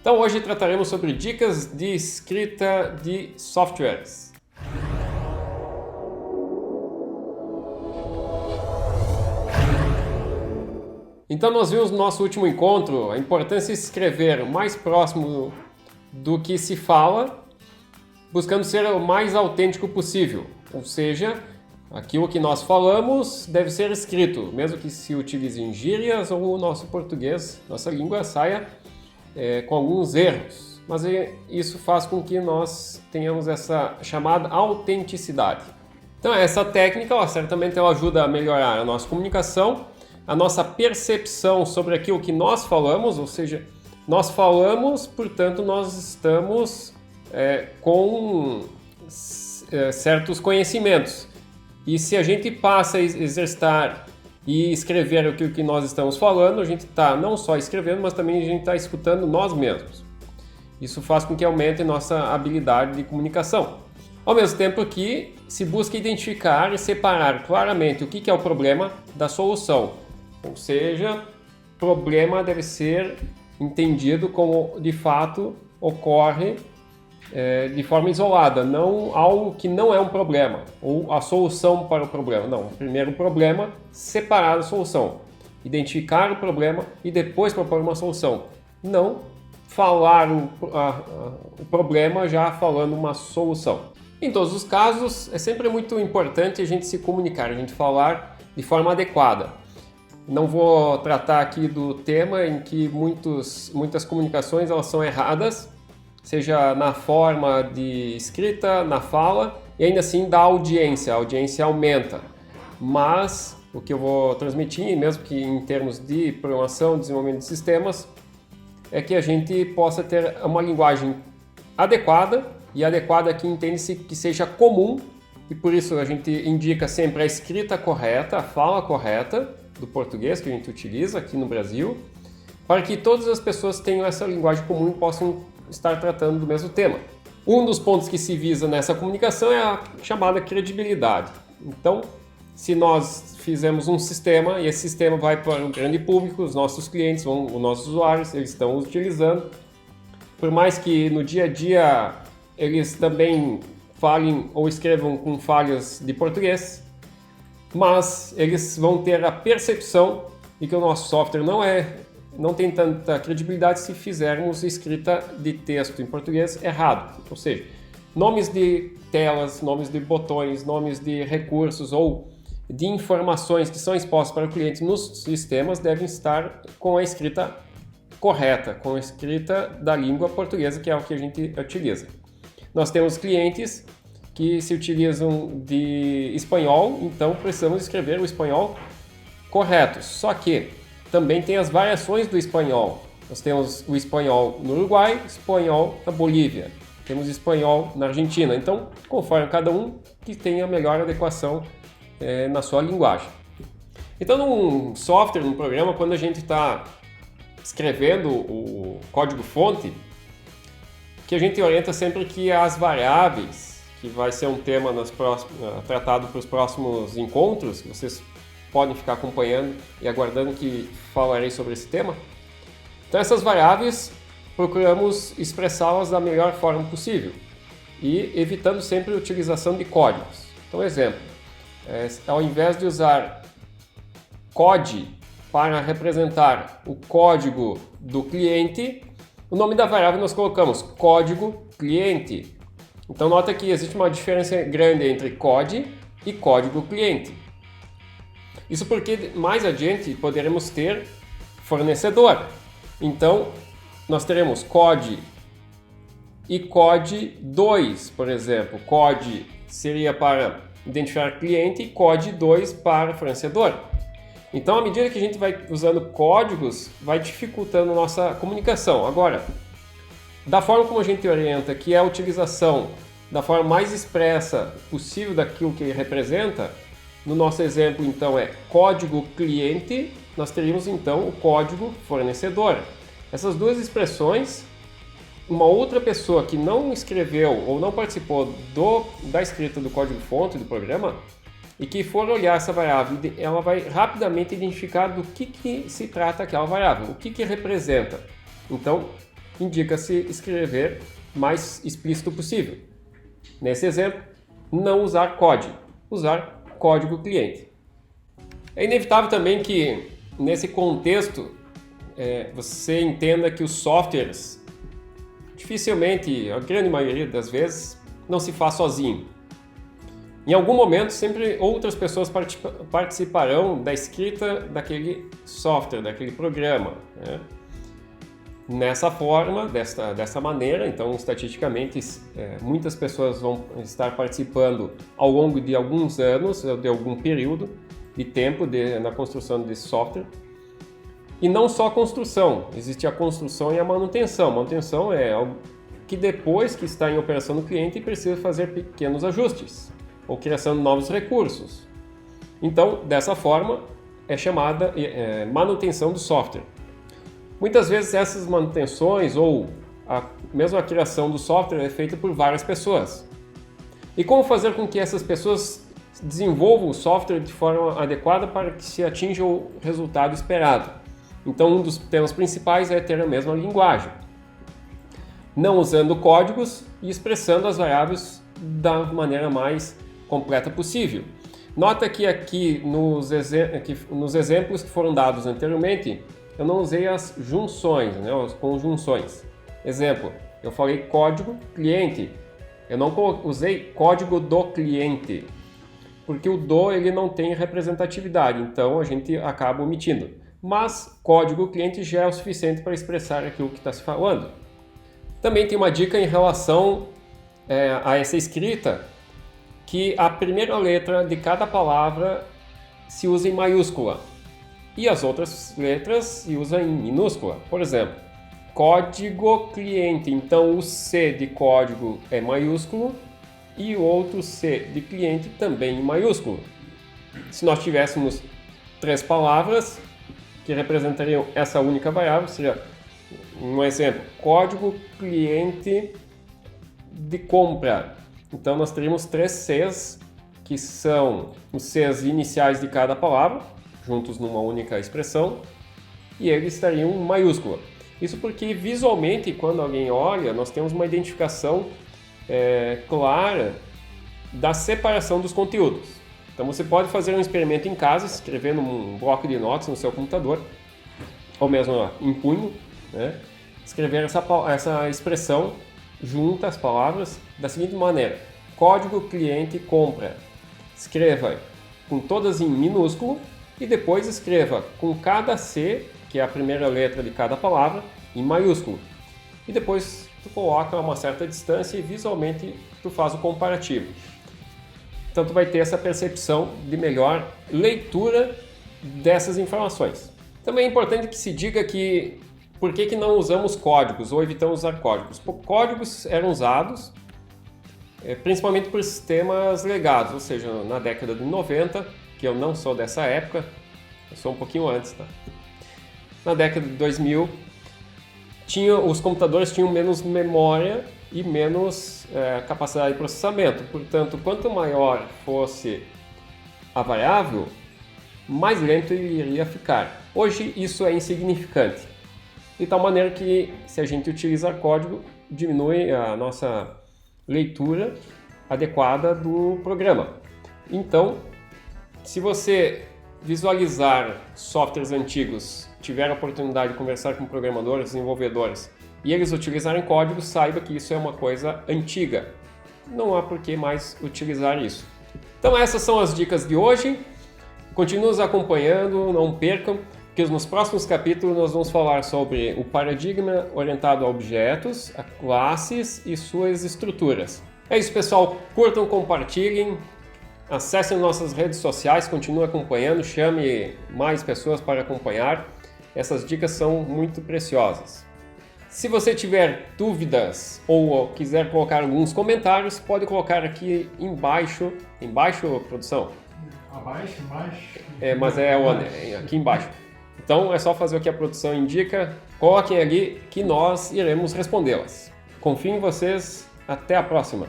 Então hoje trataremos sobre dicas de escrita de softwares. Então nós vimos no nosso último encontro a importância de escrever o mais próximo do que se fala, buscando ser o mais autêntico possível, ou seja, aquilo que nós falamos deve ser escrito, mesmo que se utilize gírias ou o nosso português, nossa língua saia com alguns erros, mas isso faz com que nós tenhamos essa chamada autenticidade. Então essa técnica, certamente ela ajuda a melhorar a nossa comunicação, a nossa percepção sobre aquilo que nós falamos, ou seja, nós falamos, portanto nós estamos com certos conhecimentos. E se a gente passa a exercitar e escrever aquilo que nós estamos falando, a gente está não só escrevendo, mas também a gente está escutando nós mesmos. Isso faz com que aumente nossa habilidade de comunicação. Ao mesmo tempo que se busca identificar e separar claramente o que é o problema da solução. Ou seja, problema deve ser entendido como de fato ocorre de forma isolada, não algo que não é um problema, ou a solução para o problema. Não, primeiro o problema, separar a solução. Identificar o problema e depois propor uma solução. Não falar o problema já falando uma solução. Em todos os casos, é sempre muito importante a gente se comunicar, a gente falar de forma adequada. Não vou tratar aqui do tema em que muitas comunicações elas são erradas, seja na forma de escrita, na fala, e ainda assim da audiência, a audiência aumenta. Mas o que eu vou transmitir, mesmo que em termos de programação, desenvolvimento de sistemas, é que a gente possa ter uma linguagem adequada, e adequada aqui entende-se que seja comum, e por isso a gente indica sempre a escrita correta, a fala correta do português que a gente utiliza aqui no Brasil, para que todas as pessoas tenham essa linguagem comum e possam estar tratando do mesmo tema. Um dos pontos que se visa nessa comunicação é a chamada credibilidade. Então, se nós fizermos um sistema e esse sistema vai para o grande público, os nossos clientes, os nossos usuários, eles estão utilizando, por mais que no dia a dia eles também falem ou escrevam com falhas de português, mas eles vão ter a percepção de que o nosso software não tem tanta credibilidade se fizermos escrita de texto em português errado. Ou seja, nomes de telas, nomes de botões, nomes de recursos ou de informações que são expostas para o cliente nos sistemas devem estar com a escrita correta, com a escrita da língua portuguesa, que é o que a gente utiliza. Nós temos clientes que se utilizam de espanhol, então precisamos escrever o espanhol correto. Só que também tem as variações do espanhol. Nós temos o espanhol no Uruguai, espanhol na Bolívia, temos espanhol na Argentina. Então, conforme cada um que tenha a melhor adequação na sua linguagem. Então, num software, num programa, quando a gente está escrevendo o código-fonte, o que a gente orienta sempre que as variáveis, que vai ser um tema tratado para os próximos encontros, vocês podem ficar acompanhando e aguardando que falarei sobre esse tema. Então essas variáveis procuramos expressá-las da melhor forma possível e evitando sempre a utilização de códigos. Então exemplo, ao invés de usar code para representar o código do cliente, o nome da variável nós colocamos código cliente. Então nota que existe uma diferença grande entre code e código cliente. Isso porque mais adiante poderemos ter fornecedor. Então, nós teremos COD e COD 2, por exemplo. COD seria para identificar cliente e COD 2 para fornecedor. Então, à medida que a gente vai usando códigos, vai dificultando nossa comunicação. Agora, da forma como a gente orienta, que é a utilização da forma mais expressa possível daquilo que ele representa, no nosso exemplo, então, é código cliente, nós teríamos, então, o código fornecedor. Essas duas expressões, uma outra pessoa que não escreveu ou não participou da escrita do código-fonte do programa e que for olhar essa variável, ela vai rapidamente identificar do que se trata aquela variável, o que representa. Então, indica-se escrever mais explícito possível. Nesse exemplo, não usar COD, usar código cliente. É inevitável também que, nesse contexto, você entenda que os softwares, dificilmente, a grande maioria das vezes, não se faz sozinho. Em algum momento, sempre outras pessoas participarão da escrita daquele software, daquele programa, né? Nessa forma, dessa maneira, então, estatisticamente, muitas pessoas vão estar participando ao longo de alguns anos, de algum período de tempo na construção desse software. E não só a construção, existe a construção e a manutenção. Manutenção é algo que depois que está em operação no cliente precisa fazer pequenos ajustes ou criação de novos recursos. Então, dessa forma, é chamada manutenção do software. Muitas vezes essas manutenções ou mesmo a criação do software é feita por várias pessoas. E como fazer com que essas pessoas desenvolvam o software de forma adequada para que se atinja o resultado esperado? Então, um dos temas principais é ter a mesma linguagem, não usando códigos e expressando as variáveis da maneira mais completa possível. Nota que aqui nos exemplos que foram dados anteriormente, eu não usei as junções, né, as conjunções. Exemplo, eu falei código cliente, eu não usei código do cliente, porque o do ele não tem representatividade, então a gente acaba omitindo. Mas código cliente já é o suficiente para expressar aquilo que está se falando. Também tem uma dica em relação a essa escrita, que a primeira letra de cada palavra se usa em maiúscula e as outras letras se usam em minúscula. Por exemplo, código cliente, então o C de código é maiúsculo e o outro C de cliente também em maiúsculo. Se nós tivéssemos 3 palavras que representariam essa única variável, seria um exemplo, código cliente de compra. Então nós teríamos 3 Cs, que são os Cs iniciais de cada palavra, juntos numa única expressão, e eles estariam em maiúscula. Isso porque visualmente, quando alguém olha, nós temos uma identificação clara da separação dos conteúdos. Então você pode fazer um experimento em casa, escrevendo um bloco de notas no seu computador, ou mesmo em punho, né? Escrever essa expressão junta as palavras da seguinte maneira: código cliente compra. Escreva com todas em minúsculo e depois escreva com cada C, que é a primeira letra de cada palavra, em maiúsculo. E depois tu coloca a uma certa distância e visualmente tu faz o comparativo. Então tu vai ter essa percepção de melhor leitura dessas informações. Também é importante que se diga que por que não usamos códigos ou evitamos usar códigos? Códigos eram usados principalmente por sistemas legados, ou seja, na década de 90, que eu não sou dessa época, eu sou um pouquinho antes, tá? Na década de 2000, os computadores tinham menos memória e menos capacidade de processamento. Portanto, quanto maior fosse a variável, mais lento ele iria ficar. Hoje isso é insignificante, de tal maneira que, se a gente utilizar código, diminui a nossa leitura adequada do programa. Então, se você visualizar softwares antigos, tiver a oportunidade de conversar com programadores, desenvolvedores, e eles utilizarem código, saiba que isso é uma coisa antiga. Não há por que mais utilizar isso. Então essas são as dicas de hoje. Continue nos acompanhando, não percam, porque nos próximos capítulos nós vamos falar sobre o paradigma orientado a objetos, a classes e suas estruturas. É isso, pessoal. Curtam, compartilhem, acessem nossas redes sociais, continue acompanhando, chame mais pessoas para acompanhar. Essas dicas são muito preciosas. Se você tiver dúvidas ou quiser colocar alguns comentários, pode colocar aqui embaixo. Embaixo, produção? Abaixo, embaixo? Mas aqui embaixo. Então é só fazer o que a produção indica. Coloquem ali que nós iremos respondê-las. Confio em vocês. Até a próxima!